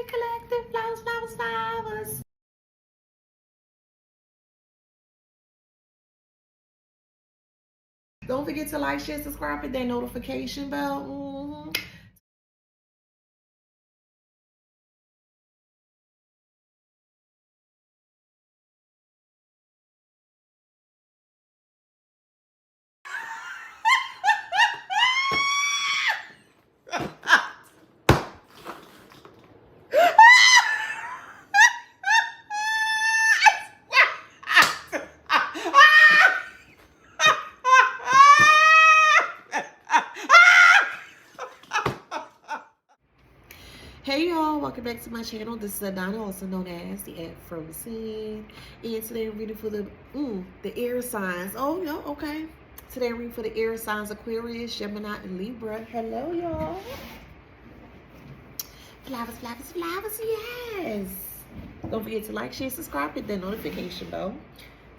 Collective flowers, flowers, flowers. Don't forget to like, share, subscribe, hit that notification bell. Hey y'all, welcome back to my channel. This is Adana, also known as the Frozen. And today I'm reading for the air signs. Oh, yeah, okay. Today I'm reading for the air signs: Aquarius, Gemini, and Libra. Hello, y'all. Flowers, flowers, flowers, yes. Don't forget to like, share, subscribe, hit that notification bell.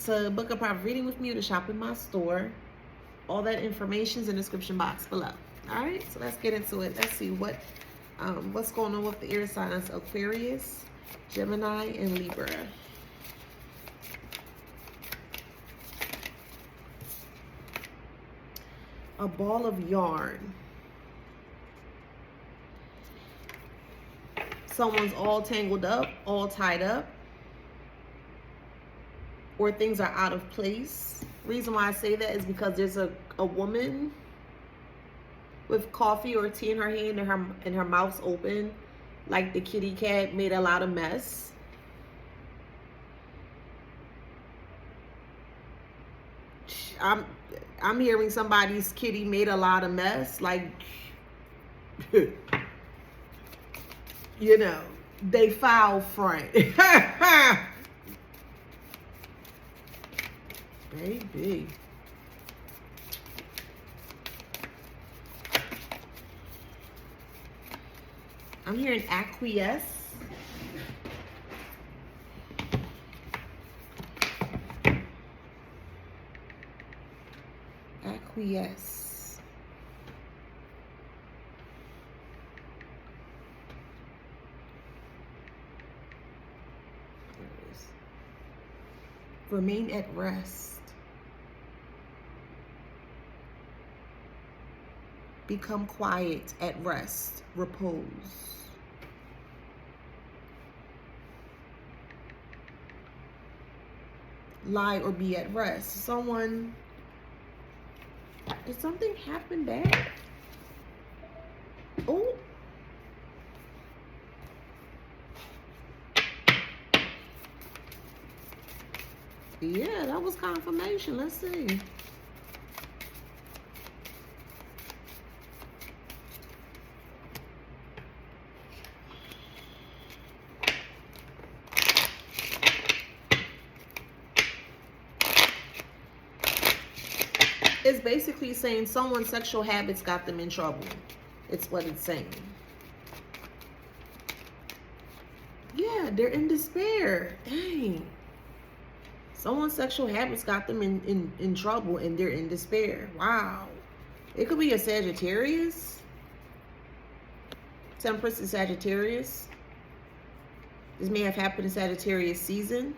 To book a private reading with me or to shop in my store, all that information is in the description box below. All right, so let's get into it. Let's see what's going on with the air signs: Aquarius, Gemini, and Libra. A ball of yarn. Someone's all tangled up, all tied up, or things are out of place. Reason why I say that is because there's a woman with coffee or tea in her hand and her mouth's open, like the kitty cat made a lot of mess. I'm hearing somebody's kitty made a lot of mess, like you know, they foul front. Baby. I'm hearing acquiesce. Acquiesce. There it is. Remain at rest. Become quiet, at rest, repose. Lie or be at rest. Did something happen bad? Oh. Yeah, that was confirmation. Let's see. It's basically saying someone's sexual habits got them in trouble. It's what it's saying. Yeah, they're in despair. Dang. Someone's sexual habits got them in trouble and they're in despair. Wow. It could be a Sagittarius. Temperance is Sagittarius. This may have happened in Sagittarius season.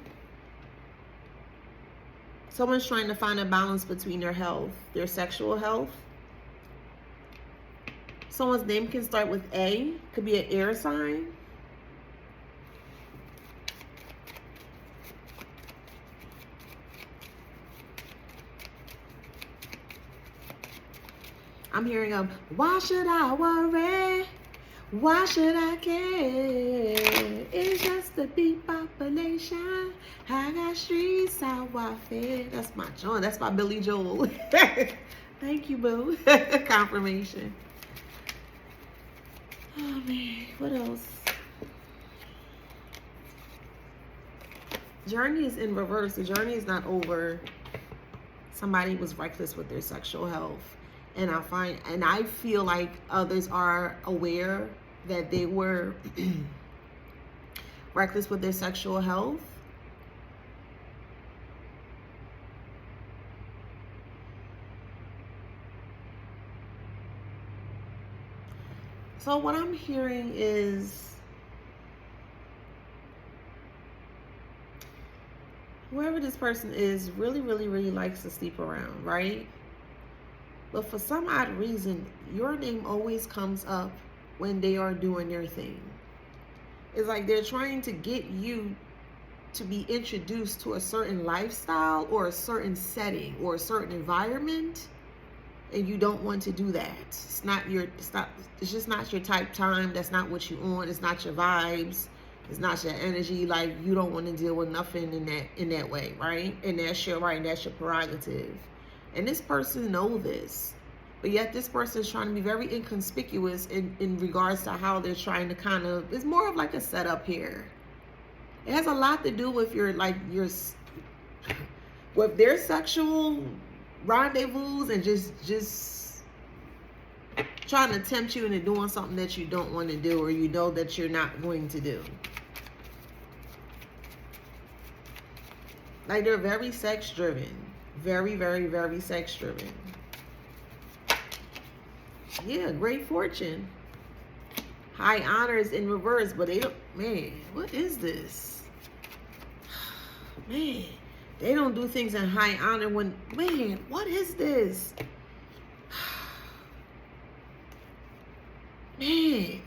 Someone's trying to find a balance between their health, their sexual health. Someone's name can start with A. Could be an air sign. I'm hearing why should I worry? Why should I care? It's just the big population. I got streets out warfare. That's my joint. That's my Billy Joel. Thank you, boo. Confirmation. Oh man, what else? Journey is in reverse. The journey is not over. Somebody was reckless with their sexual health. And I feel like others are aware that they were reckless with their sexual health. So what I'm hearing is whoever this person is really, really, really likes to sleep around, right? But for some odd reason, your name always comes up when they are doing their thing. It's like they're trying to get you to be introduced to a certain lifestyle or a certain setting or a certain environment, and you don't want to do that. It's just not your type time. That's not what you on. It's not your vibes. It's not your energy. Like, you don't want to deal with nothing in that way, right? And that's your right, and that's your prerogative. And this person knows this. But yet this person is trying to be very inconspicuous in regards to how they're trying to kind of, it's more of like a setup here. It has a lot to do with with their sexual rendezvous and just trying to tempt you into doing something that you don't want to do, or you know that you're not going to do. Like, they're very sex driven. Very, very, very sex driven. Yeah, great fortune. High honors in reverse, but they don't, man, what is this? Man, they don't do things in high honor when, man, what is this? Man.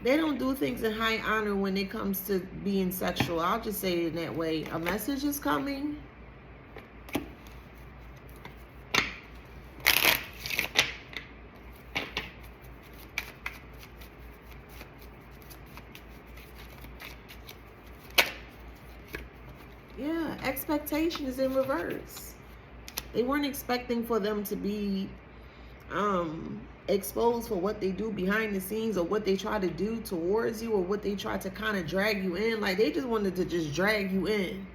They don't do things in high honor when it comes to being sexual. I'll just say it in that way. A message is coming. Yeah, expectation is in reverse. They weren't expecting for them to be exposed for what they do behind the scenes, or what they try to do towards you, or what they try to kind of drag you in. Like, they just wanted to just drag you in.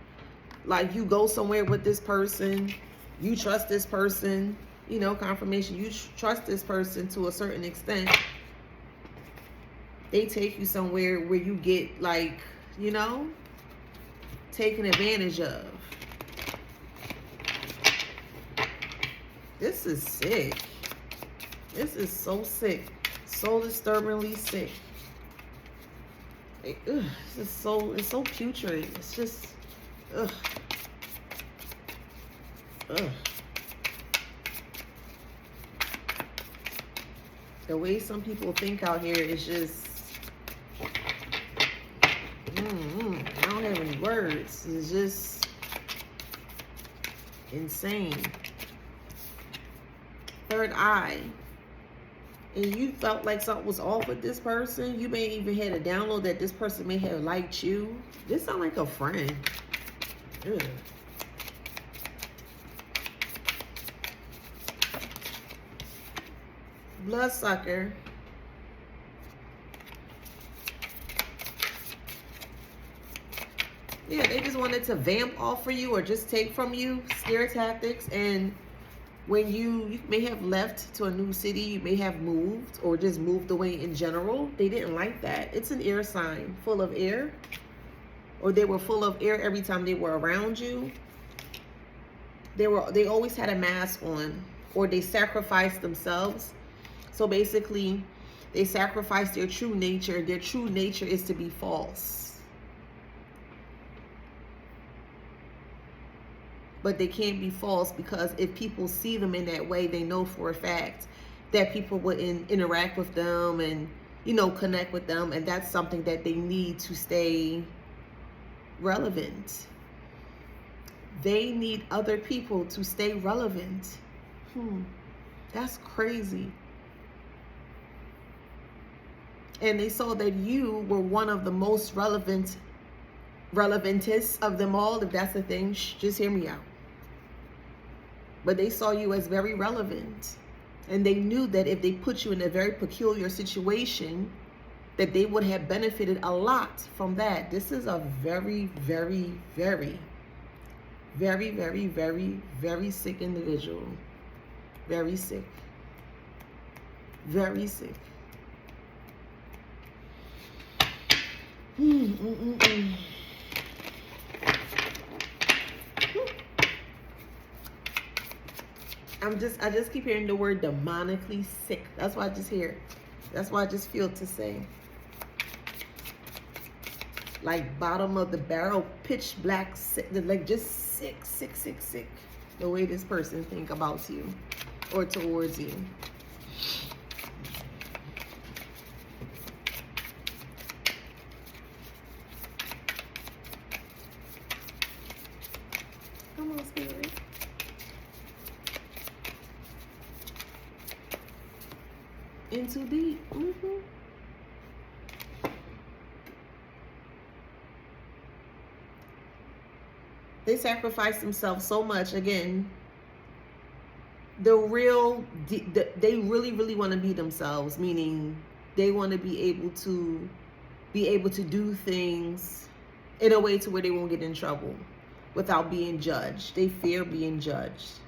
Like, you go somewhere with this person, you trust this person, you know, confirmation, you trust this person to a certain extent. They take you somewhere where you get, like, you know, taken advantage of. This is sick. This is so sick. So disturbingly sick. This is so, it's so putrid. It's just, ugh. Ugh. The way some people think out here is just, I don't have any words. It's just insane. Third eye. And you felt like something was off with this person. You may even had a download that this person may have liked you. This sounds like a friend. Ugh. Bloodsucker. Yeah, they just wanted to vamp off for you or just take from you. Scare tactics. And when you may have left to a new city, you may have moved or just moved away in general. They didn't like that. It's an air sign, full of air. Or they were full of air every time they were around you. They always had a mask on, or they sacrificed themselves. So basically, they sacrificed their true nature. Their true nature is to be false. But they can't be false, because if people see them in that way, they know for a fact that people would interact with them and, you know, connect with them. And that's something that they need to stay relevant. They need other people to stay relevant. That's crazy. And they saw that you were one of the most relevantest of them all, if that's the thing. Just hear me out. But they saw you as very relevant. And they knew that if they put you in a very peculiar situation, that they would have benefited a lot from that. This is a very, very, very, very, very, very, very sick individual. Very sick. Very sick. I just keep hearing the word demonically sick. That's why I just hear. That's why I just feel to say. like bottom of the barrel, pitch black, like just sick. The way this person think about you or towards you. Come on, Spirit. In too deep. They sacrifice themselves so much. Again, they really want to be themselves, meaning they want to be able to do things in a way to where they won't get in trouble without being judged. They fear being judged.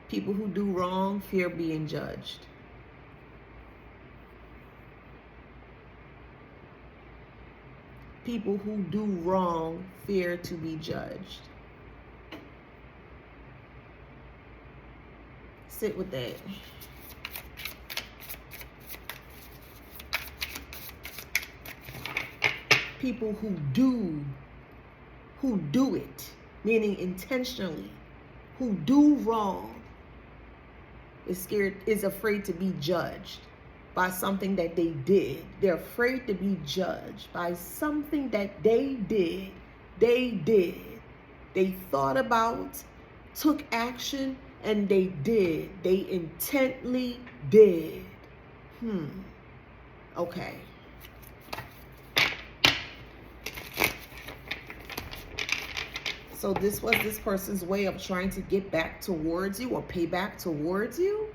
People who do wrong fear being judged. People who do wrong fear to be judged. Sit with that. People who do it, meaning intentionally, who do wrong, is afraid to be judged by something that they did. They're afraid to be judged by something that they did. They thought about, took action, and they did. They intently did. Okay. So this was this person's way of trying to get back towards you or pay back towards you?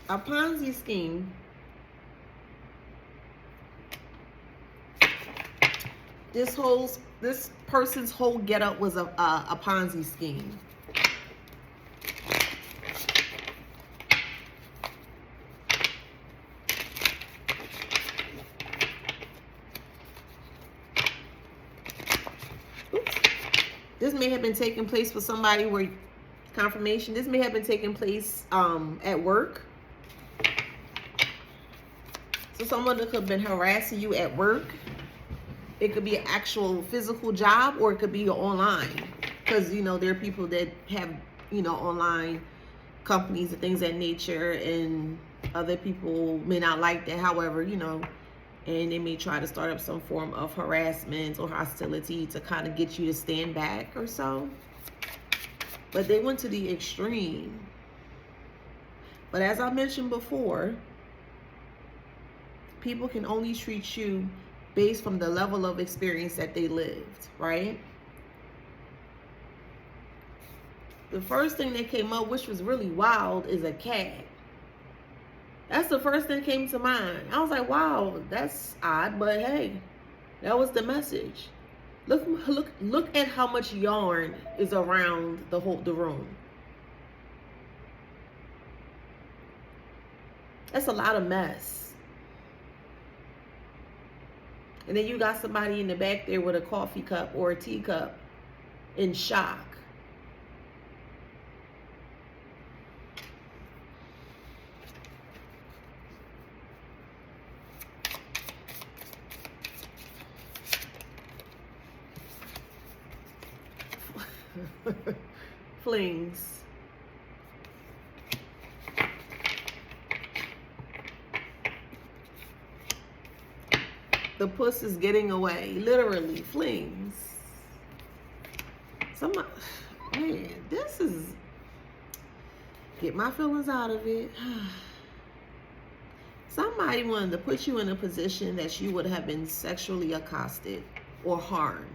A Ponzi scheme. This person's whole getup was a Ponzi scheme. Oops. This may have been taking place for somebody where confirmation. This may have been taking place at work. So someone that could have been harassing you at work. It could be an actual physical job, or it could be online. Because, you know, there are people that have, you know, online companies and things of that nature, and other people may not like that. However, you know, and they may try to start up some form of harassment or hostility to kind of get you to stand back or so. But they went to the extreme. But as I mentioned before, people can only treat you based from the level of experience that they lived, right? The first thing that came up, which was really wild, is a cat. That's the first thing that came to mind. I was like, wow, that's odd, but hey, that was the message. Look at how much yarn is around the room. That's a lot of mess. And then you got somebody in the back there with a coffee cup or a teacup in shock. Flings. The puss is getting away. Literally, flings. Man, this is... Get my feelings out of it. Somebody wanted to put you in a position that you would have been sexually accosted or harmed.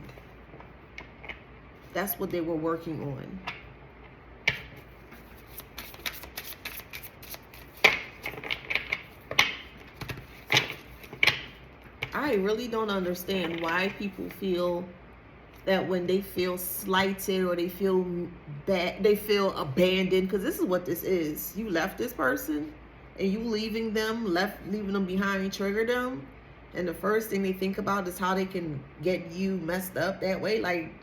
That's what they were working on. I really don't understand why people feel that when they feel slighted or they feel bad, they feel abandoned, because this is what this is. You left this person and you leaving them behind, triggered them, And the first thing they think about is how they can get you messed up that way. Like,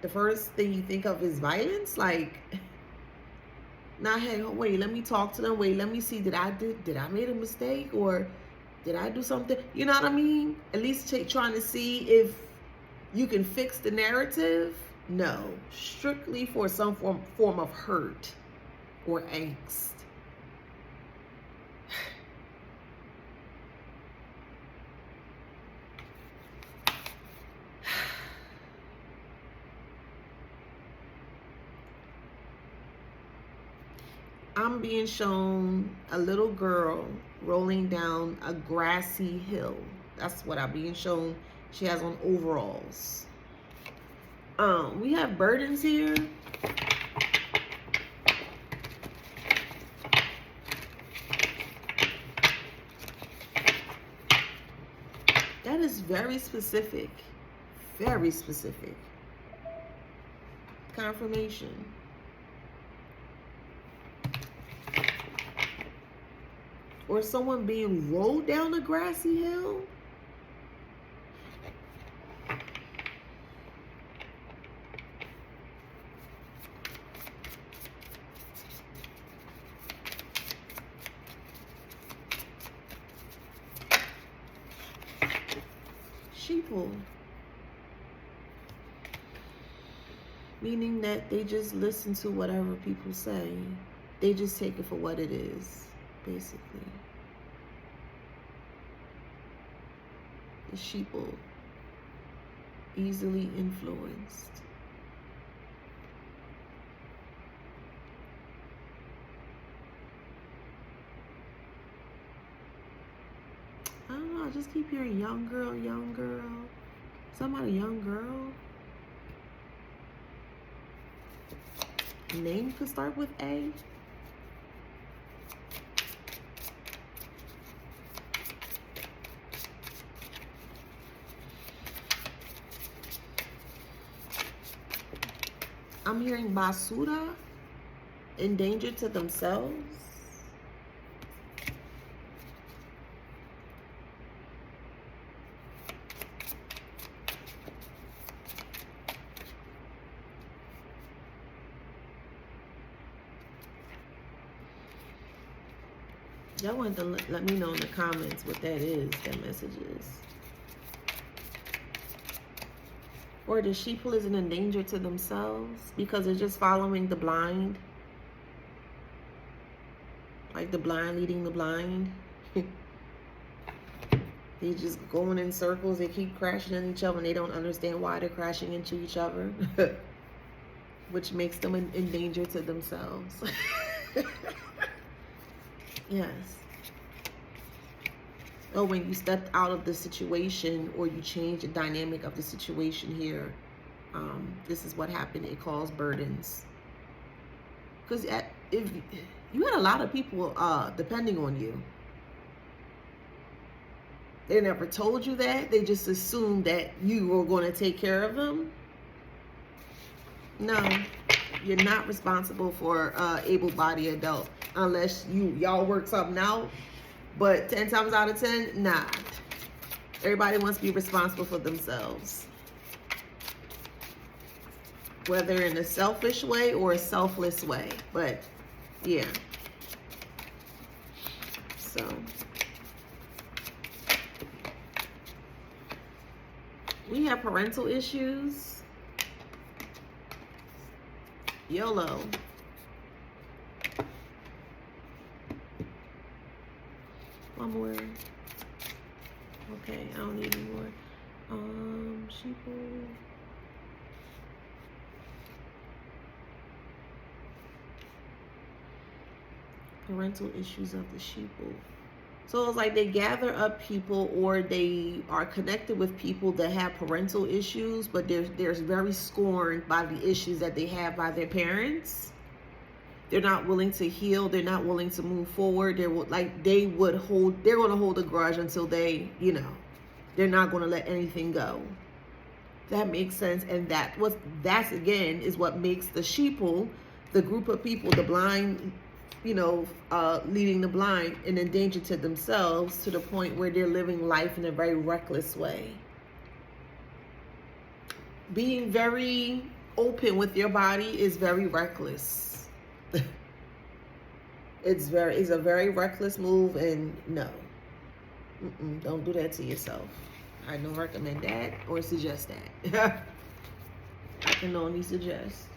the first thing you think of is violence. Like, nah, hey, wait, let me talk to them. Wait, let me see, did I make a mistake, or did I do something? You know what I mean? At least trying to see if you can fix the narrative. No, strictly for some form of hurt or angst. I'm being shown a little girl rolling down a grassy hill. That's what I'm being shown. She has on overalls. We have burdens here. That is very specific. Very specific. Confirmation. Or someone being rolled down a grassy hill. Sheeple. Meaning that they just listen to whatever people say. They just take it for what it is, basically. The sheeple. Easily influenced. I don't know, I just keep hearing young girl, young girl. Somebody, young girl. Name could start with A. I'm hearing basura, endangered to themselves. Y'all want to let me know in the comments what that is, that message is. Or the sheeple isn't in danger to themselves because they're just following the blind. Like the blind leading the blind. They just going in circles. They keep crashing into each other and they don't understand why they're crashing into each other. Which makes them in danger to themselves. Yes. Oh, when you stepped out of the situation or you change the dynamic of the situation here, this is what happened. It caused burdens. Because if you had a lot of people depending on you. They never told you that. They just assumed that you were going to take care of them. No, you're not responsible for able-bodied adult unless y'all work something out. But 10 times out of 10, nah. Everybody wants to be responsible for themselves. Whether in a selfish way or a selfless way. But, yeah. So. We have parental issues. YOLO. One more. Okay, I don't need any more. Sheeple. Parental issues of the sheeple. So it's like they gather up people or they are connected with people that have parental issues, but they're very scorned by the issues that they have by their parents. They're not willing to heal. They're not willing to move forward. They're going to hold a grudge until they, they're not going to let anything go. That makes sense. And that's again is what makes the sheeple, the group of people, the blind leading the blind and in danger to themselves to the point where they're living life in a very reckless way. Being very open with your body is very reckless. It's a very reckless move, and no, don't do that to yourself. I don't recommend that or suggest that. I can only suggest.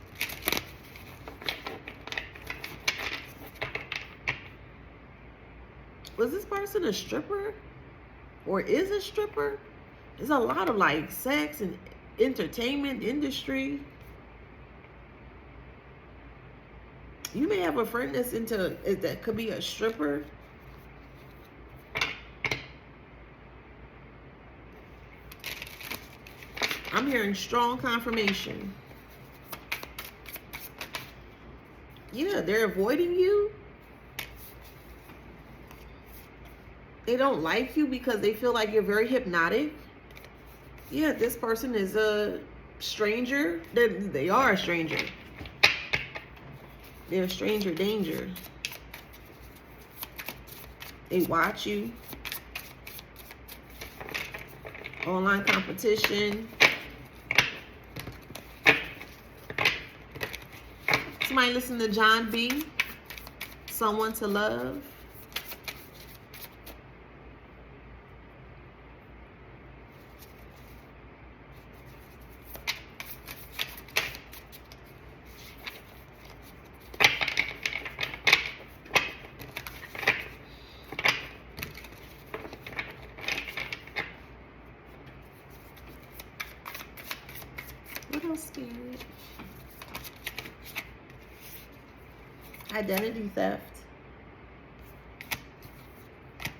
Was this person a stripper or is a stripper? There's a lot of like sex and entertainment industry. You may have a friend that's that could be a stripper. I'm hearing strong confirmation. Yeah, they're avoiding you. They don't like you because they feel like you're very hypnotic. Yeah, this person is a stranger. They are a stranger. They're a stranger danger. They watch you. Online competition. Somebody listen to John B. Someone to Love. What else, Spirit? Identity theft.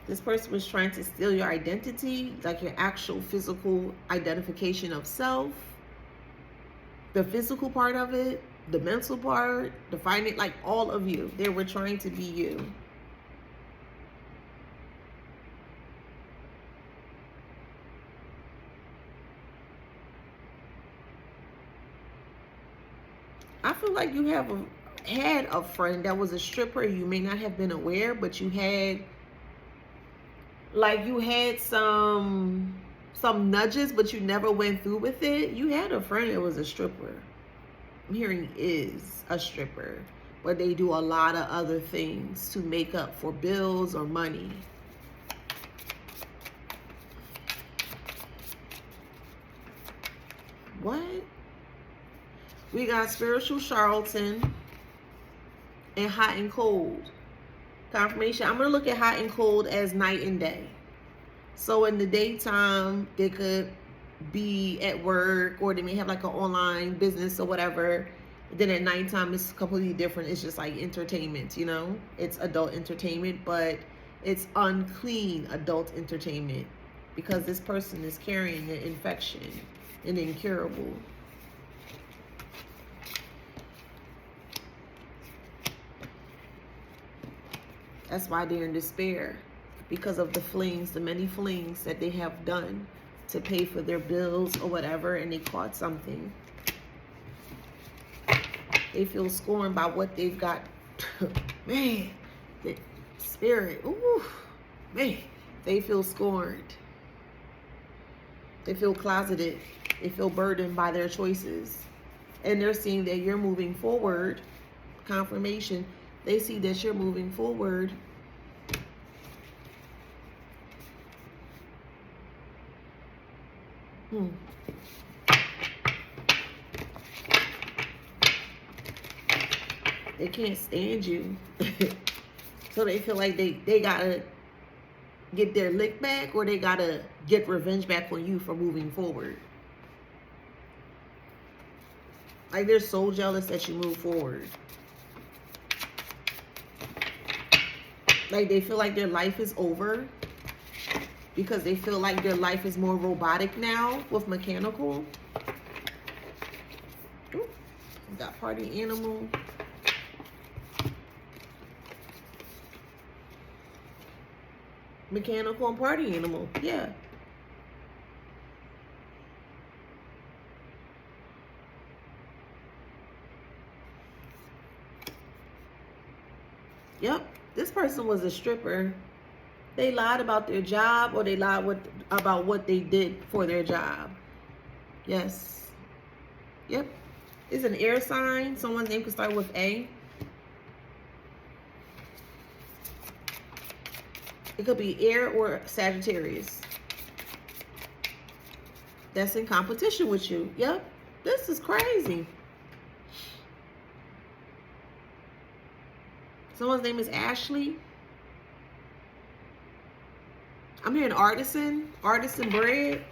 This person was trying to steal your identity, like your actual physical identification of self, the physical part of it, the mental part, the finance, like all of you. They were trying to be you. I feel like you had a friend that was a stripper. You may not have been aware, but you had some nudges, but you never went through with it. You had a friend that was a stripper. I'm hearing is a stripper, but they do a lot of other things to make up for bills or money. What? We got spiritual charlatan and hot and cold. Confirmation. I'm going to look at hot and cold as night and day. So in the daytime, they could be at work or they may have like an online business or whatever. Then at nighttime, it's completely different. It's just like entertainment, It's adult entertainment, but it's unclean adult entertainment because this person is carrying an infection, an incurable. That's why they're in despair, because of the many flings that they have done to pay for their bills or whatever, and they caught something. They feel scorned by what they've got. Man, the spirit, ooh, man, they feel scorned. They feel closeted. They feel burdened by their choices. And they're seeing that you're moving forward. Confirmation. They see that you're moving forward. They can't stand you. So they feel like they gotta get their lick back, or they gotta get revenge back on you for moving forward. Like they're so jealous that you move forward. Like they feel like their life is over because they feel like their life is more robotic now with mechanical. Ooh, got party animal. Mechanical and party animal, yeah. Yep, this person was a stripper. They lied about their job, or they lied about what they did for their job. Yes. Yep. It's an air sign. Someone's name could start with A. It could be air or Sagittarius. That's in competition with you. Yep. This is crazy. Someone's name is Ashley. I'm hearing artisan bread.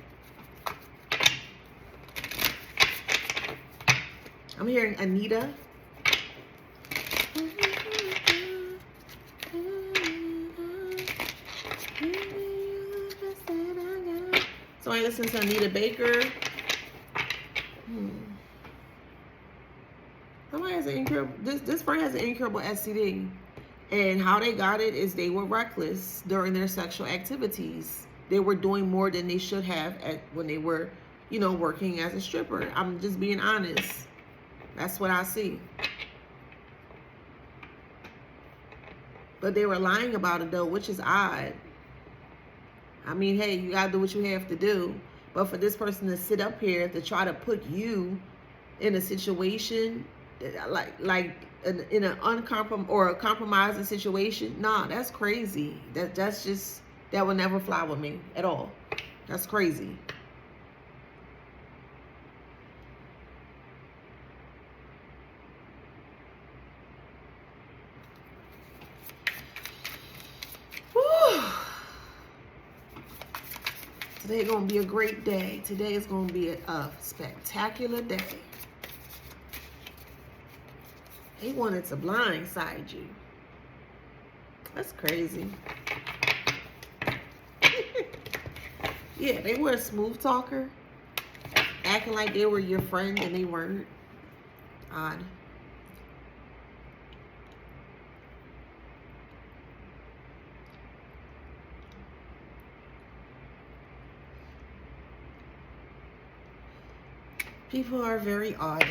I'm hearing Anita. Somebody listen to Anita Baker. Somebody has an incurable, this friend has an incurable STD. And how they got it is they were reckless during their sexual activities. They were doing more than they should have when they were, working as a stripper. I'm just being honest. That's what I see. But they were lying about it though, which is odd. I mean, hey, you gotta do what you have to do. But for this person to sit up here to try to put you in a situation like in an a compromising situation, nah, that's crazy. That would never fly with me at all. That's crazy. Whew. Today is gonna be a great day. Today is gonna be a spectacular day. He wanted to blindside you. That's crazy. Yeah, they were a smooth talker, acting like they were your friend and they weren't. Odd. People are very odd.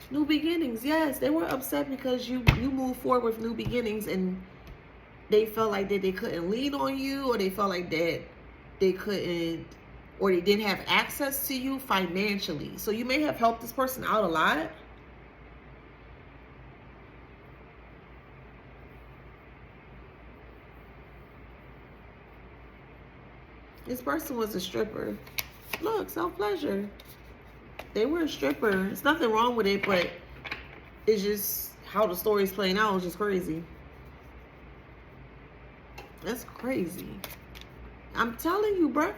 New beginnings, yes. They were upset because you moved forward with new beginnings, and they felt like that they couldn't lean on you, or they felt like that they couldn't, or they didn't have access to you financially. So you may have helped this person out a lot. This person was a stripper. Look, self-pleasure. They were a stripper. There's nothing wrong with it, but it's just how the story's playing out is just crazy. That's crazy. I'm telling you, bro.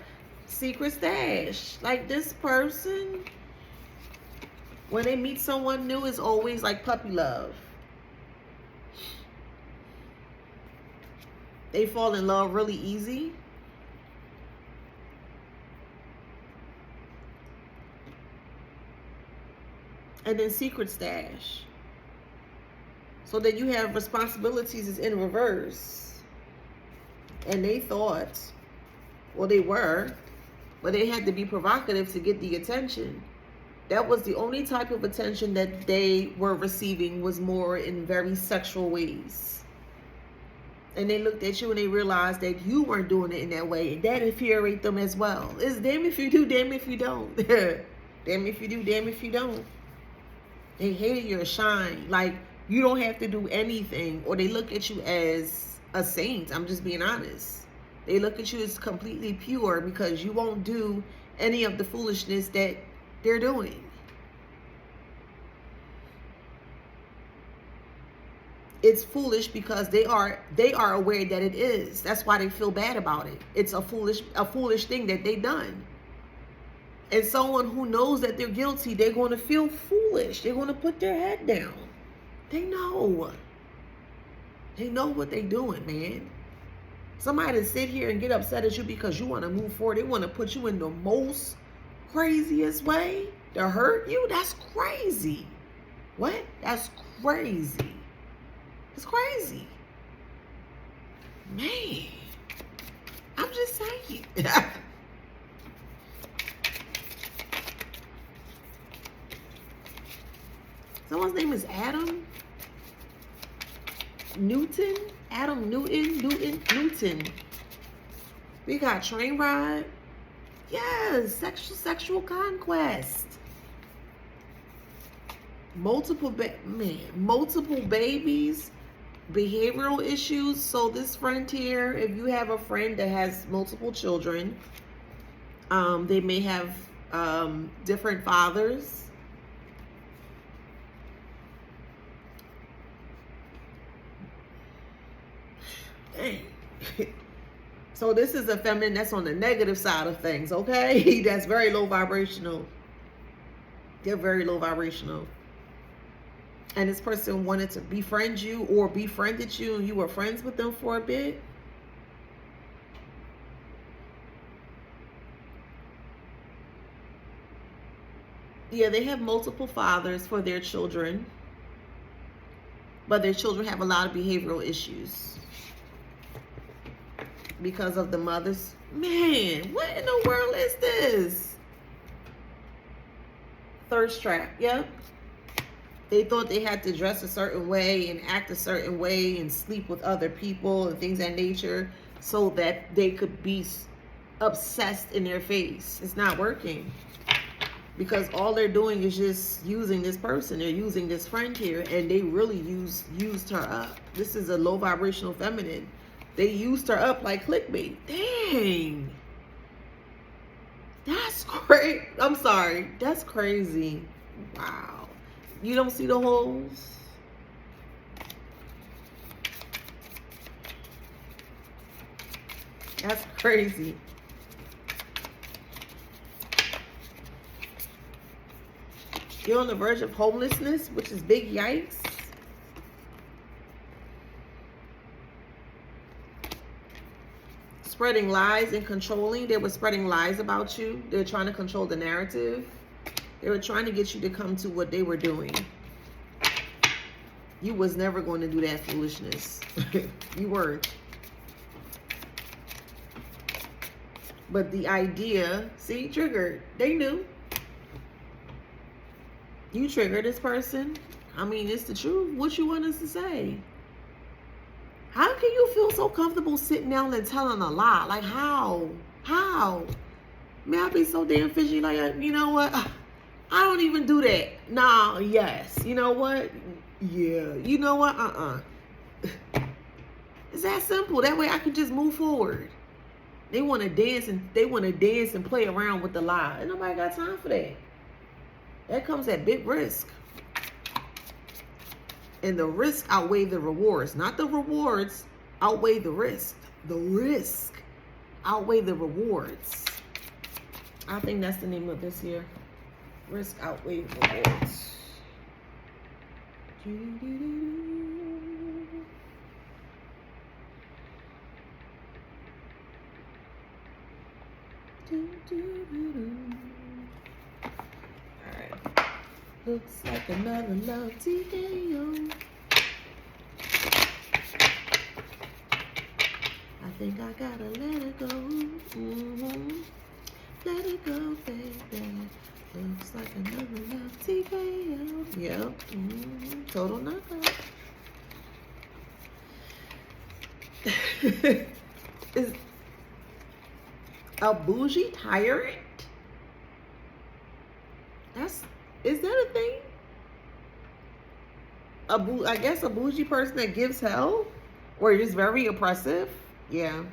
Secret stash. Like, this person, when they meet someone new, it's always like puppy love. They fall in love really easy. And then secret stash. So that you have responsibilities is in reverse. And they thought, well, they were, but they had to be provocative to get the attention. That was the only type of attention that they were receiving, was more in very sexual ways. And they looked at you and they realized that you weren't doing it in that way. And that infuriated them as well. It's damn if you do, damn if you don't. Damn if you do, damn if you don't. They hated your shine. Like, you don't have to do anything. Or they look at you as a saint. I'm just being honest. They look at you as completely pure because you won't do any of the foolishness that they're doing. It's foolish because they are aware that it is. That's why they feel bad about it. It's a foolish thing that they done. And someone who knows that they're guilty, they're going to feel foolish. They're going to put their head down. They know. They know what they're doing, man. Somebody to sit here and get upset at you because you want to move forward. They want to put you in the most craziest way to hurt you. That's crazy. What? That's crazy. It's crazy. Man. I'm just saying. Someone's name is Adam Newton. Adam Newton. We got train ride. Yes, sexual conquest. Multiple babies, behavioral issues. So this friend here, if you have a friend that has multiple children, they may have different fathers. Dang. So this is a feminine that's on the negative side of things, okay? That's very low vibrational. They're very low vibrational. And this person wanted to befriend you or befriended you and you were friends with them for a bit. Yeah, they have multiple fathers for their children. But their children have a lot of behavioral issues because of the mothers. Man, what in the world is this? Thirst trap, yep. They thought they had to dress a certain way and act a certain way and sleep with other people and things of that nature so that they could be obsessed in their face. It's not working. Because all they're doing is just using this person. They're using this friend here, and they really used her up. This is a low vibrational feminine. They used her up like clickbait. Dang. That's great. I'm sorry. That's crazy. Wow. You don't see the holes? That's crazy. You're on the verge of homelessness, which is big yikes. Spreading lies and controlling. They were spreading lies about you. They were trying to control the narrative. They were trying to get you to come to what they were doing. You was never going to do that foolishness. You weren't. But the idea, see, triggered. They knew. You triggered this person. I mean, it's the truth. What you want us to say? How can you feel so comfortable sitting down and telling a lie? Like, how? How? May I be so damn fishy? Like, you know what? I don't even do that. Nah, yes. You know what? Yeah. You know what? It's that simple. That way I can just move forward. They want to dance and play around with the lie. And nobody got time for that. That comes at big risk. And the risk outweigh the rewards. Not the rewards outweigh the risk. The risk outweigh the rewards. I think that's the name of this here. Risk outweighs rewards. Alright. Looks like another love TKO. I think I gotta let it go. Let it go, baby. Looks like another love TKO. Yep. Total knockout. Is a bougie tyrant? Is that a thing? I guess a bougie person that gives hell? Or is very oppressive? Yeah.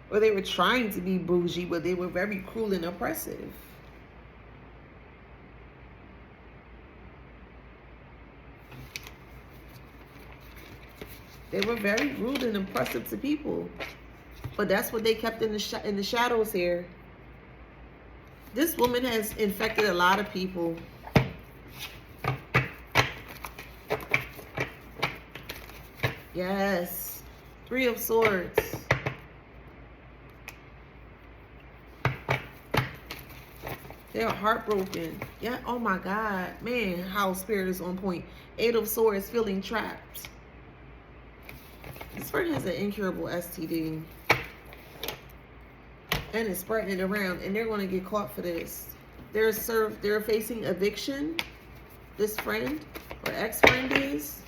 Or they were trying to be bougie, but they were very cruel and oppressive. They were very rude and oppressive to people. But that's what they kept in the shadows here. This woman has infected a lot of people. Yes. 3 of Swords. They're heartbroken. Yeah. Oh my God. Man, how spirit is on point. 8 of Swords, feeling trapped. This friend has an incurable STD. and it's spreading it around, and they're going to get caught for this. They're facing eviction. This friend or ex-friend is.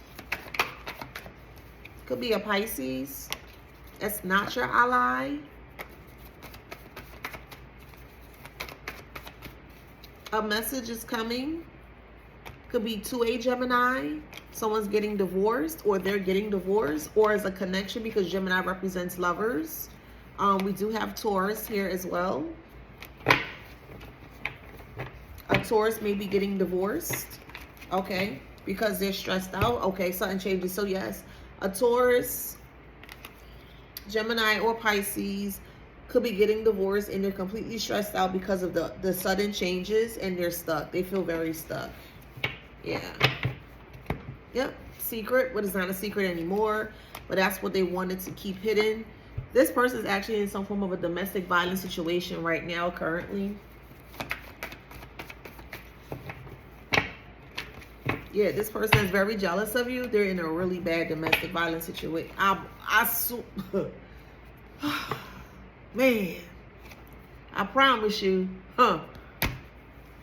Could be a Pisces. That's not your ally. A message is coming. Could be to a Gemini. Someone's getting divorced, or they're getting divorced, or as a connection, because Gemini represents lovers. We do have Taurus here as well. A Taurus may be getting divorced, okay, because they're stressed out. Okay, something changes. So yes, a Taurus, Gemini, or Pisces could be getting divorced, and they're completely stressed out because of the sudden changes, and they're stuck. They feel very stuck. Yeah. Yep. Secret, but it's not a secret anymore, but that's what they wanted to keep hidden. This person is actually in some form of a domestic violence situation right now, currently. Yeah, this person is very jealous of you. They're in a really bad domestic violence situation. Man, I promise you,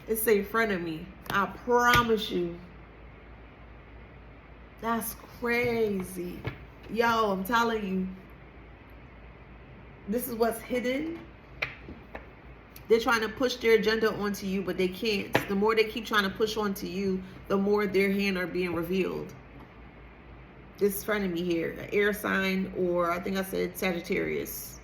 it's in front of me. I promise you. That's crazy. Yo, I'm telling you. This is what's hidden. They're trying to push their agenda onto you, but they can't. The more they keep trying to push onto you, the more their hand are being revealed. This friend of me here, an air sign, or I think I said Sagittarius.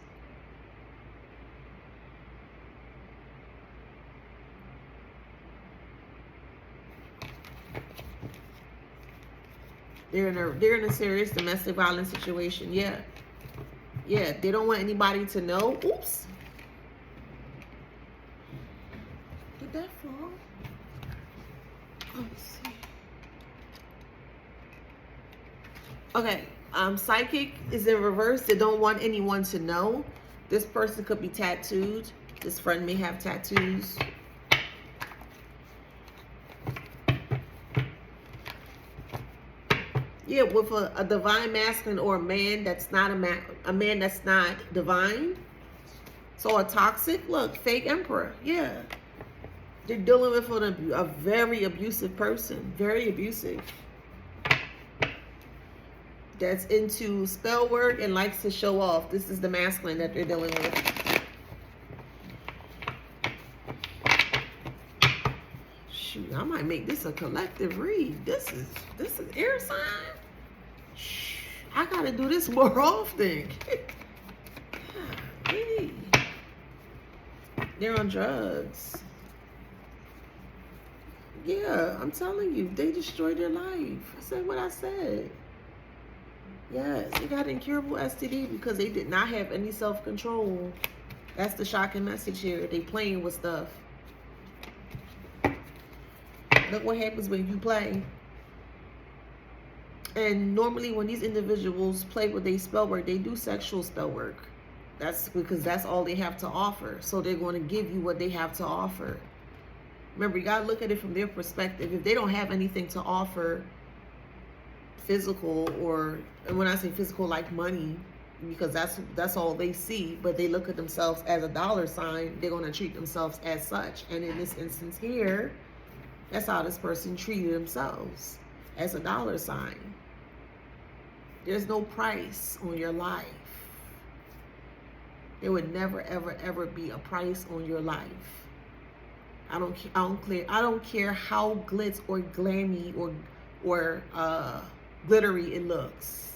They're in a serious domestic violence situation. Yeah. Yeah, they don't want anybody to know. Oops. Did that fall? Let's see. Okay. Psychic is in reverse. They don't want anyone to know. This person could be tattooed. This friend may have tattoos. Yeah, with a divine masculine, or a man that's not a man that's not divine. So a toxic, look, fake emperor. Yeah. They're dealing with a very abusive person. Very abusive. That's into spell work and likes to show off. This is the masculine that they're dealing with. Shoot, I might make this a collective read. This is air sign. I gotta do this more often. Hey. They're on drugs. Yeah, I'm telling you, they destroyed their life. I said what I said. Yes, they got incurable STD because they did not have any self-control. That's the shocking message here. They playing with stuff. Look what happens when you play. And normally when these individuals play with their spell work, they do sexual spell work. That's because that's all they have to offer. So they're going to give you what they have to offer. Remember, you got to look at it from their perspective. If they don't have anything to offer physical, or, and when I say physical, like money, because that's all they see, but they look at themselves as a dollar sign, they're going to treat themselves as such. And in this instance here, that's how this person treated themselves, as a dollar sign. There's no price on your life. There would never, ever, ever be a price on your life. I don't care how glitz or glammy or glittery it looks.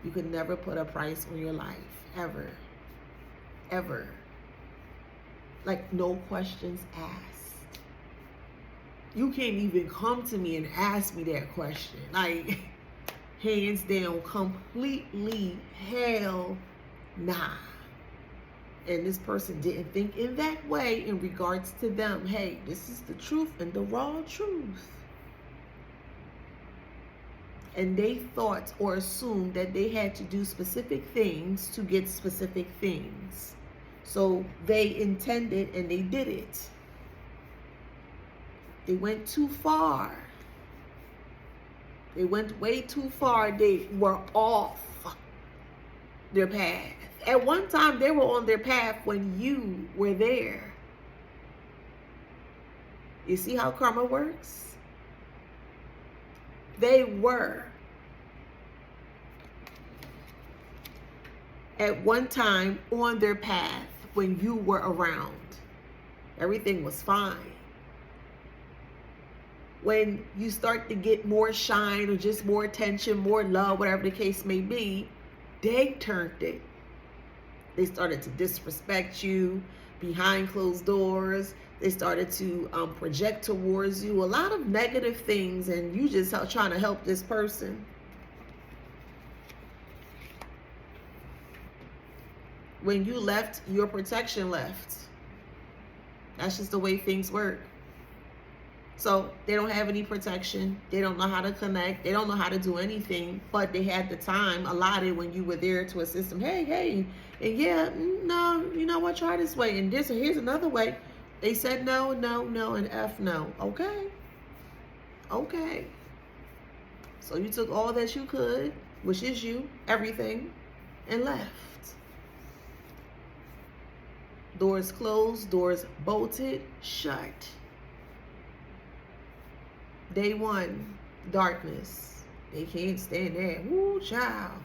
You could never put a price on your life, ever, ever. Like, no questions asked. You can't even come to me and ask me that question. Like, hands down, completely hell nah. And this person didn't think in that way in regards to them. Hey, this is the truth and the raw truth. And they thought or assumed that they had to do specific things to get specific things. So they intended and they did it. They went too far. They went way too far. They were off. their path. At one time, they were on their path when you were there. You see how karma works? They were at one time on their path when you were around. Everything was fine. When you start to get more shine or just more attention, more love, whatever the case may be, they turned it. They started to disrespect you behind closed doors. They started to project towards you a lot of negative things, and you just trying to help this person. When you left, your protection left. That's just the way things work. So they don't have any protection. They don't know how to connect. They don't know how to do anything, but they had the time allotted when you were there to assist them. Hey, and yeah, no, you know what, try this way. And here's another way. They said no, and F no. Okay. So you took all that you could, which is you, everything, and left. Doors closed, doors bolted, shut. Day one, darkness. They can't stand that. Woo, child.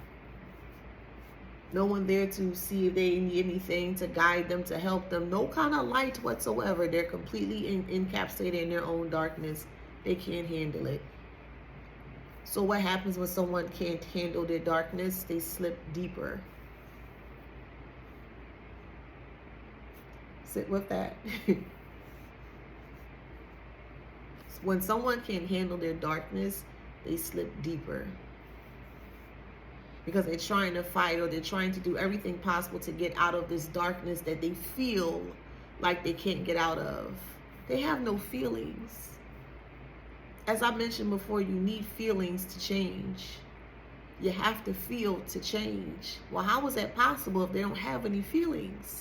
No one there to see if they need anything, to guide them, to help them. No kind of light whatsoever. They're completely encapsulated in their own darkness. They can't handle it. So what happens when someone can't handle their darkness? They slip deeper. Sit with that. When someone can't handle their darkness, they slip deeper. Because they're trying to fight, or they're trying to do everything possible to get out of this darkness that they feel like they can't get out of. They have no feelings. As I mentioned before, you need feelings to change. You have to feel to change. Well, how is that possible if they don't have any feelings?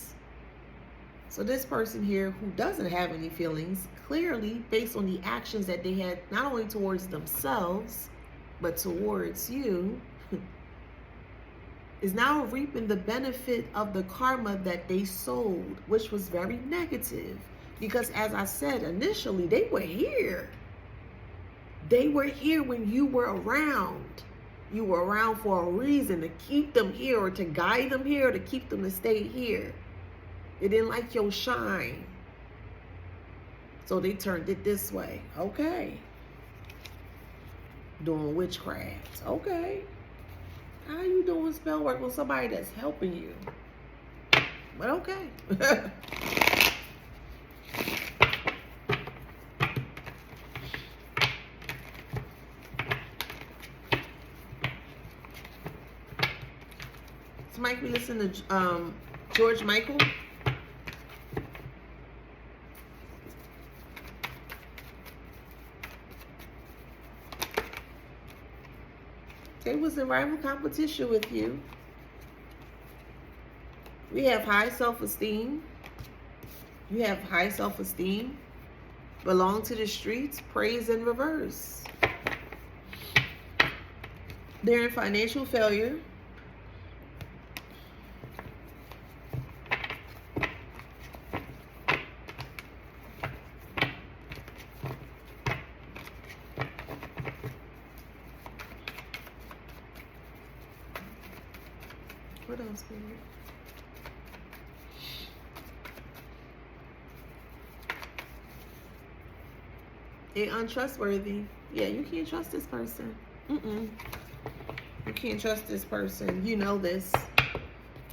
So this person here who doesn't have any feelings, clearly based on the actions that they had, not only towards themselves, but towards you, is now reaping the benefit of the karma that they sowed, which was very negative. Because as I said initially, they were here. They were here when you were around. You were around for a reason, to keep them here, or to guide them here, or to keep them to stay here. They didn't like your shine. So they turned it this way. Okay. Doing witchcraft. Okay. How you doing spell work with somebody that's helping you? But okay. So Mike, we listen to George Michael. They was in rival competition with you. We have high self-esteem. You have high self-esteem. Belong to the streets. Praise in reverse. They're in financial failure. What else, baby? They're untrustworthy. Yeah, you can't trust this person. You can't trust this person. You know this.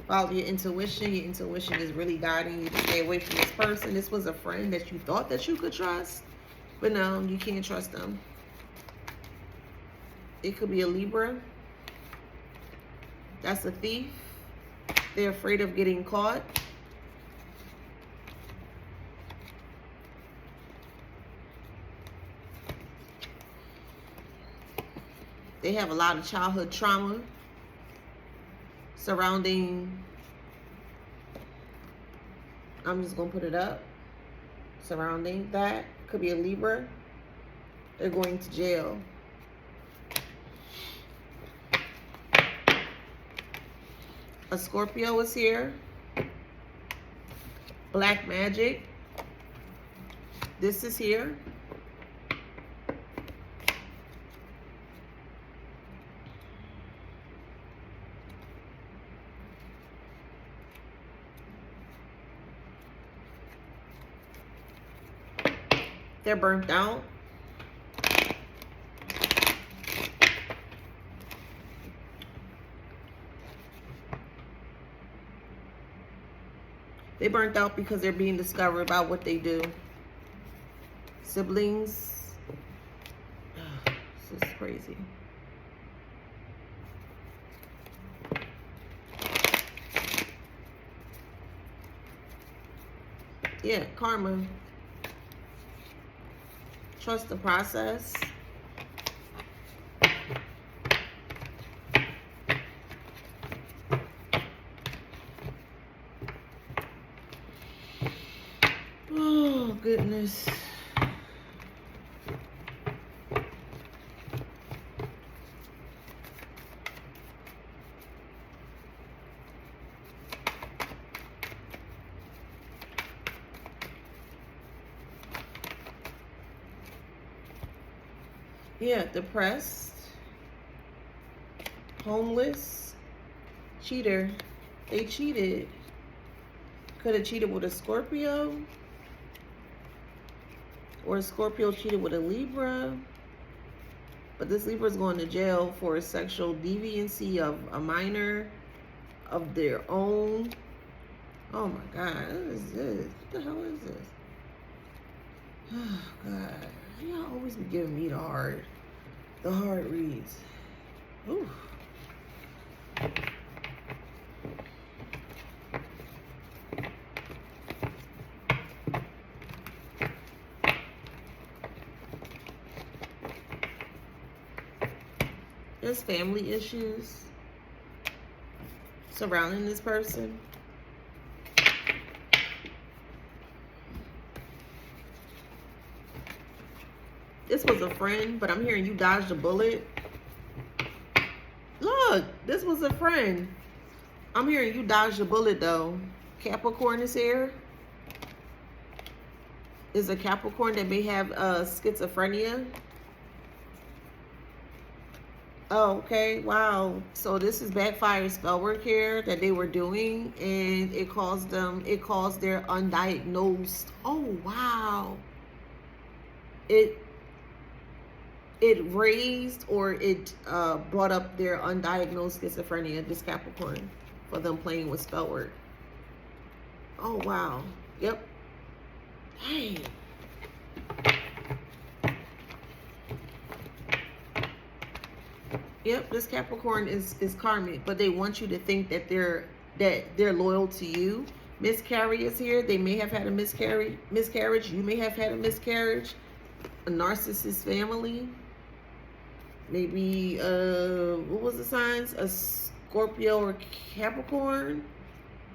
Follow your intuition. Your intuition is really guiding you to stay away from this person. This was a friend that you thought that you could trust, but no, you can't trust them. It could be a Libra. That's a thief. They're afraid of getting caught. They have a lot of childhood trauma surrounding, I'm just going to put it up, surrounding that. Could be a Libra. They're going to jail. A Scorpio is here. Black magic. This is here. They're burnt out. They burnt out because they're being discovered about what they do. Siblings. Ugh, this is crazy. Yeah, karma. Trust the process. Oh, goodness. Yeah, depressed, homeless, cheater. They cheated. Could have cheated with a Scorpio. Or a Scorpio cheated with a Libra. But this Libra is going to jail for sexual deviancy of a minor of their own. Oh my God, what is this? What the hell is this? Oh God, y'all always be giving me the hard reads. Ooh. There's family issues surrounding this person. This was a friend, but I'm hearing you dodged a bullet. Look, this was a friend. I'm hearing you dodged a bullet though. Capricorn is here. Is a Capricorn that may have schizophrenia. Oh, okay. Wow. So this is backfire spell work here that they were doing, and it caused their undiagnosed. Oh, wow. It raised, or it brought up their undiagnosed schizophrenia, this Capricorn, for them playing with spell work. Oh, wow. Yep. Dang. Yep, this Capricorn is karmic, but they want you to think that they're loyal to you. Miscarry is here. They may have had a miscarriage. You may have had a miscarriage. A narcissist family. Maybe what was the signs? A Scorpio or Capricorn.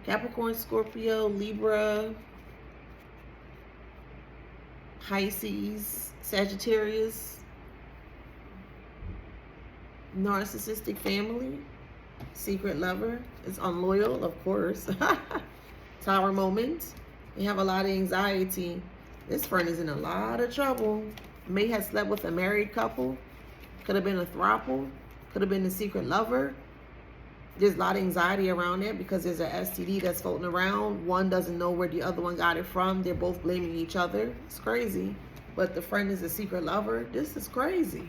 Capricorn, Scorpio, Libra, Pisces, Sagittarius. Narcissistic family. Secret lover is unloyal, of course. Tower moment. They have a lot of anxiety. This friend is in a lot of trouble. May have slept with a married couple. Could have been a throuple. Could have been a secret lover. There's a lot of anxiety around it because there's an STD that's floating around. One doesn't know where the other one got it from. They're both blaming each other. It's crazy. But the friend is a secret lover. This is crazy.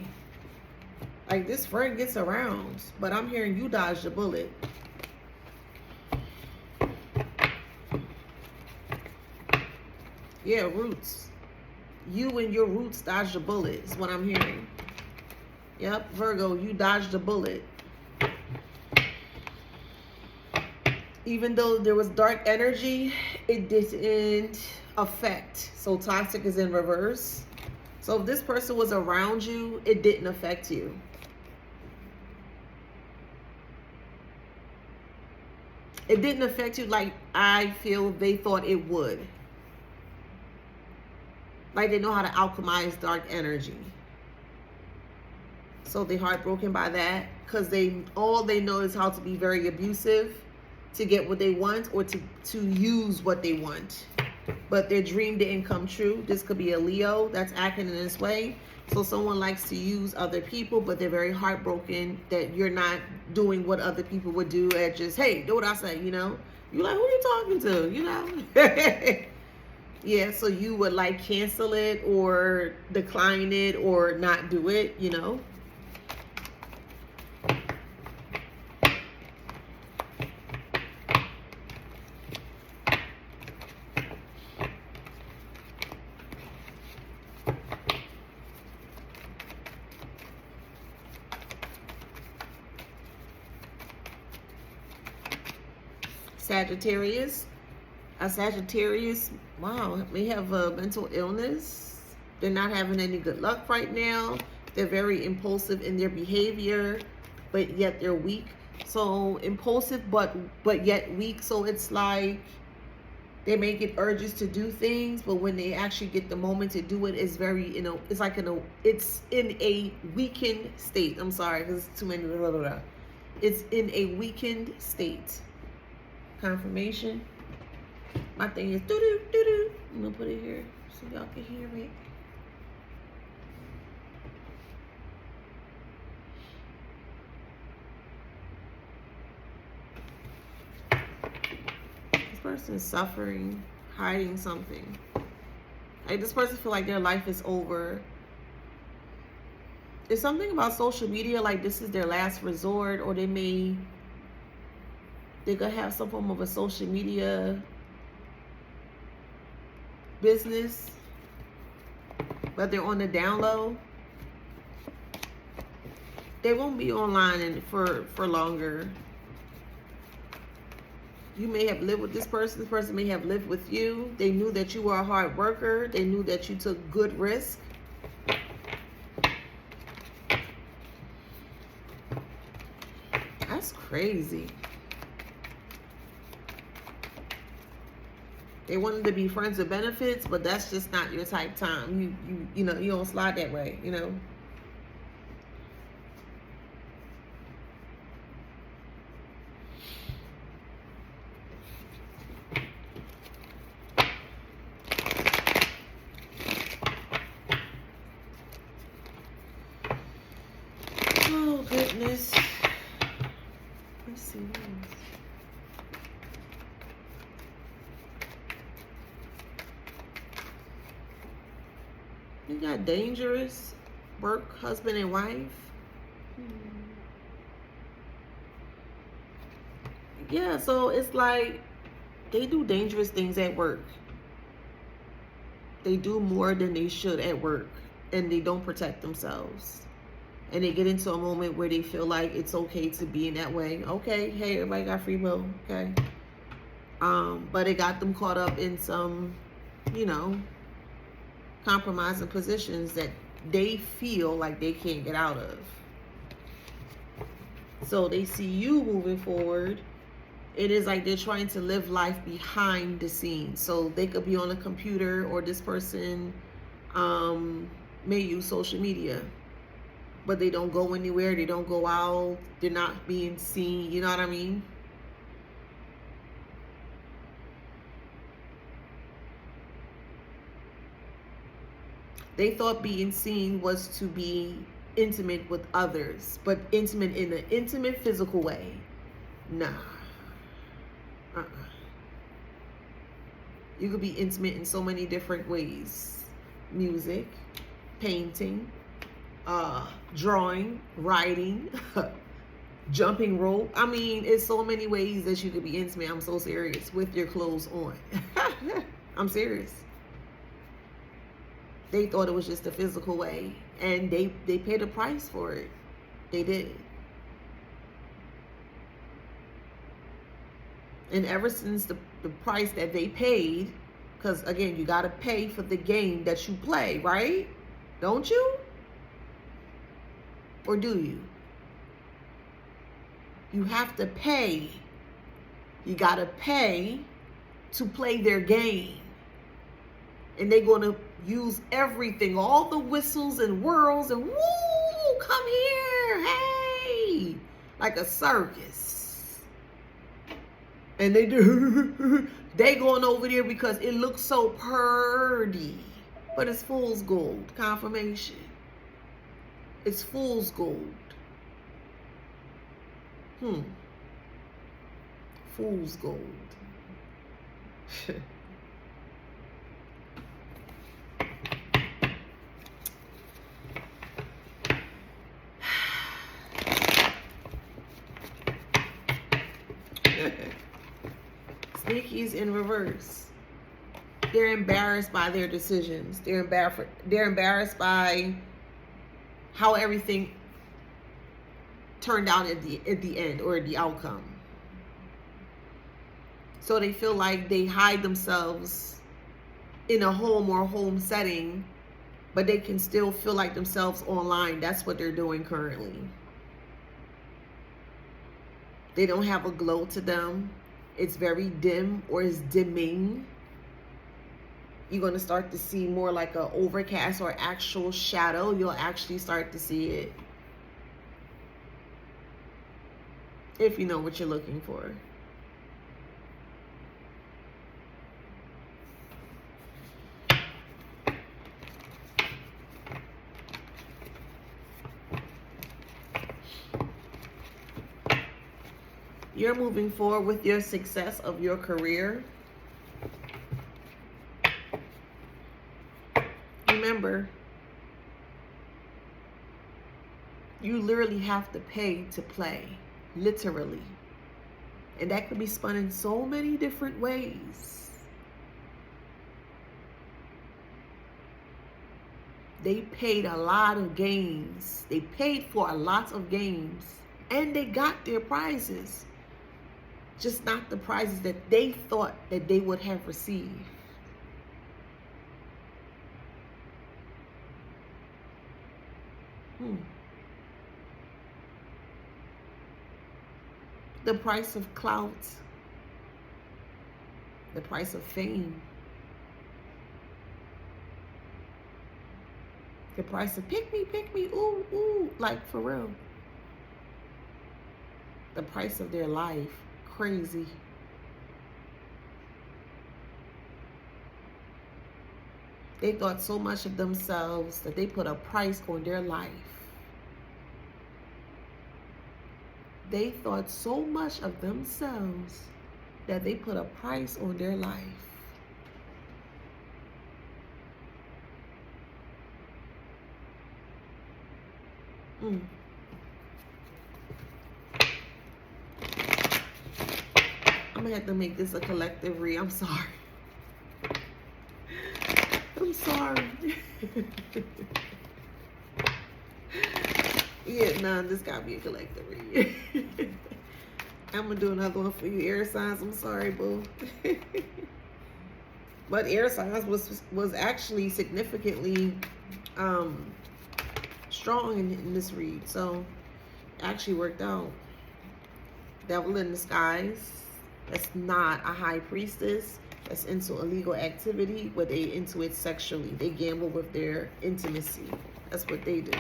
Like, this friend gets around, but I'm hearing you dodged a bullet. Yeah, roots. You and your roots dodged a bullet is what I'm hearing. Yep, Virgo, you dodged a bullet. Even though there was dark energy, it didn't affect. So toxic is in reverse. So if this person was around you, it didn't affect you. It didn't affect you like I feel they thought it would. Like they know how to alchemize dark energy. So they're heartbroken by that because all they know is how to be very abusive. to get what they want or to use what they want. But their dream didn't come true. This could be a Leo that's acting in this way. So someone likes to use other people, but they're very heartbroken that you're not doing what other people would do at just, hey, do what I say, you know? You're like, who are you talking to, you know? Yeah, so you would like cancel it or decline it or not do it, you know? Sagittarius. A Sagittarius, wow, may have a mental illness. They're not having any good luck right now. They're very impulsive in their behavior, but yet they're weak. So impulsive, but yet weak. So it's like they may get urges to do things, but when they actually get the moment to do it, it's very, you know, it's like it's in a weakened state. I'm sorry, because it's too many. Blah, blah, blah. It's in a weakened state. Confirmation. My thing is doo-doo, doo-doo. I'm gonna put it here so y'all can hear it. This person is suffering, hiding something. Like this person feel like their life is over. There's something about social media, like this is their last resort, or they could have some form of a social media business, but they're on the down low. They won't be online for longer. You may have lived with this person may have lived with you. They knew that you were a hard worker. They knew that you took good risk. That's crazy. They wanted to be friends with benefits, but that's just not your type time. You know, you don't slide that way, you know. Oh goodness. Let's see. You got dangerous work, husband and wife. Yeah, so it's like they do dangerous things at work. They do more than they should at work, and they don't protect themselves. And they get into a moment where they feel like it's okay to be in that way. Okay, hey, everybody got free will, okay? But it got them caught up in some, you know, compromising positions that they feel like they can't get out of. So they see you moving forward. It is like they're trying to live life behind the scenes. So they could be on a computer, or this person may use social media, but they don't go anywhere. They don't go out. They're not being seen. You know what I mean? They thought being seen was to be intimate with others, but intimate in an intimate physical way. Nah. You could be intimate in so many different ways. Music, painting, drawing, writing, jumping rope. I mean, it's so many ways that you could be intimate. I'm so serious. With your clothes on. I'm serious. They thought it was just a physical way, and they paid a price for it. They did. And ever since the price that they paid, because again, you got to pay for the game that you play, right? Don't you? Or do you? You have to pay. You got to pay to play their game. And they're going to use everything, all the whistles and whirls and woo, come here, hey, like a circus. And they do. They going over there because it looks so purdy. But it's fool's gold. Confirmation. It's fool's gold. Fool's gold. Sneakies in reverse. They're embarrassed by their decisions. They're embarrassed by how everything turned out at the end, or the outcome. So they feel like they hide themselves in a home or home setting, but they can still feel like themselves online. That's what they're doing currently. They don't have a glow to them. It's very dim, or it's dimming. You're going to start to see more like an overcast or actual shadow. You'll actually start to see it, if you know what you're looking for. You're moving forward with your success of your career. Remember, you literally have to pay to play. Literally. And that could be spun in so many different ways. They paid a lot of games. They paid for a lot of games. And they got their prizes. Just not the prizes that they thought that they would have received. The price of clout. The price of fame. The price of pick me, ooh, ooh, like for real. The price of their life. Crazy. They thought so much of themselves that they put a price on their life. They thought so much of themselves that they put a price on their life. I'm gonna have to make this a collective read. I'm sorry. I'm sorry. Yeah, nah, this gotta be a collective read. I'm gonna do another one for you, air signs. I'm sorry, boo. But air signs was actually significantly strong in this read, so it actually worked out. Devil in disguise. That's not a high priestess. That's into illegal activity, but they into it sexually. They gamble with their intimacy. That's what they do.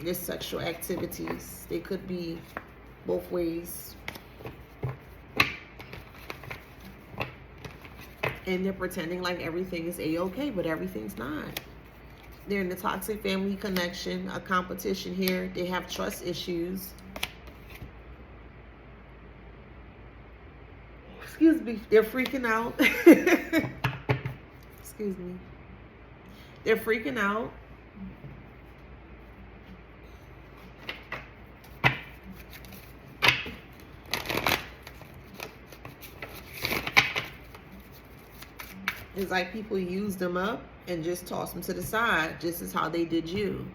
Their sexual activities. They could be both ways. And they're pretending like everything is a-okay, but everything's not. They're in the toxic family connection, a competition here. They have trust issues. Excuse me. They're freaking out. Excuse me. They're freaking out. It's like people use them up and just toss them to the side, just as how they did you.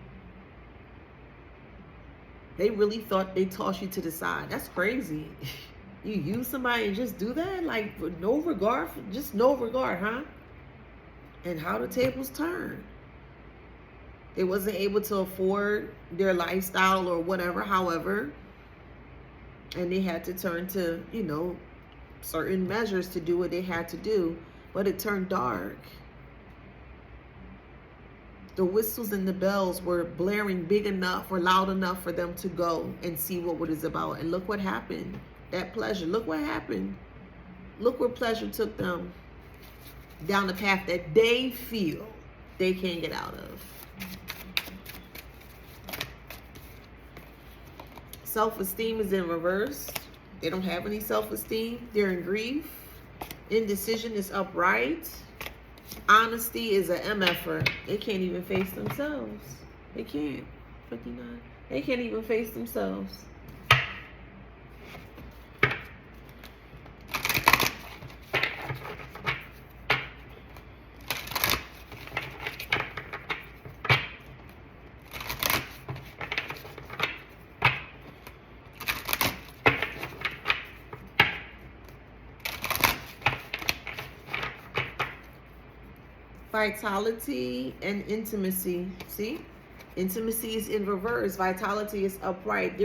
They really thought they tossed you to the side. That's crazy. You use somebody and just do that? Like, with no regard? Just no regard, huh? And how the tables turn. They wasn't able to afford their lifestyle or whatever, however. And they had to turn to, you know, certain measures to do what they had to do. But it turned dark. The whistles and the bells were blaring big enough or loud enough for them to go and see what it is about. And look what happened. That pleasure. Look what happened. Look where pleasure took them, down the path that they feel they can't get out of. Self-esteem is in reverse. They don't have any self-esteem. They're in grief. Indecision is upright. Honesty is an MFer. They can't even face themselves. They can't. 59. They can't even face themselves. Vitality and intimacy. See? Intimacy is in reverse. Vitality is upright.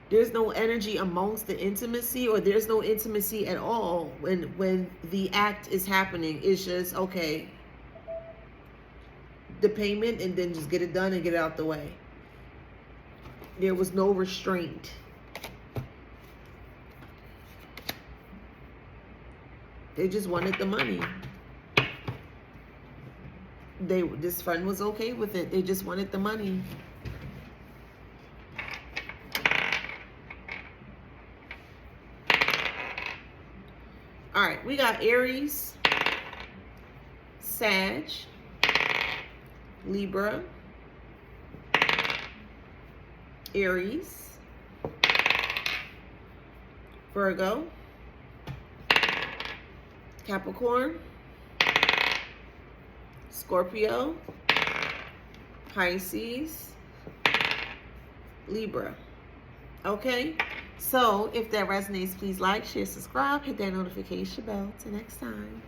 There's no energy amongst the intimacy, or there's no intimacy at all when the act is happening. It's just, okay, the payment, and then just get it done and get it out the way. There was no restraint. They just wanted the money. This friend was okay with it. They just wanted the money. All right, we got Aries, Sag, Libra, Aries, Virgo, Capricorn, Scorpio, Pisces, Libra. Okay, so if that resonates, please like, share, subscribe, hit that notification bell. Till next time.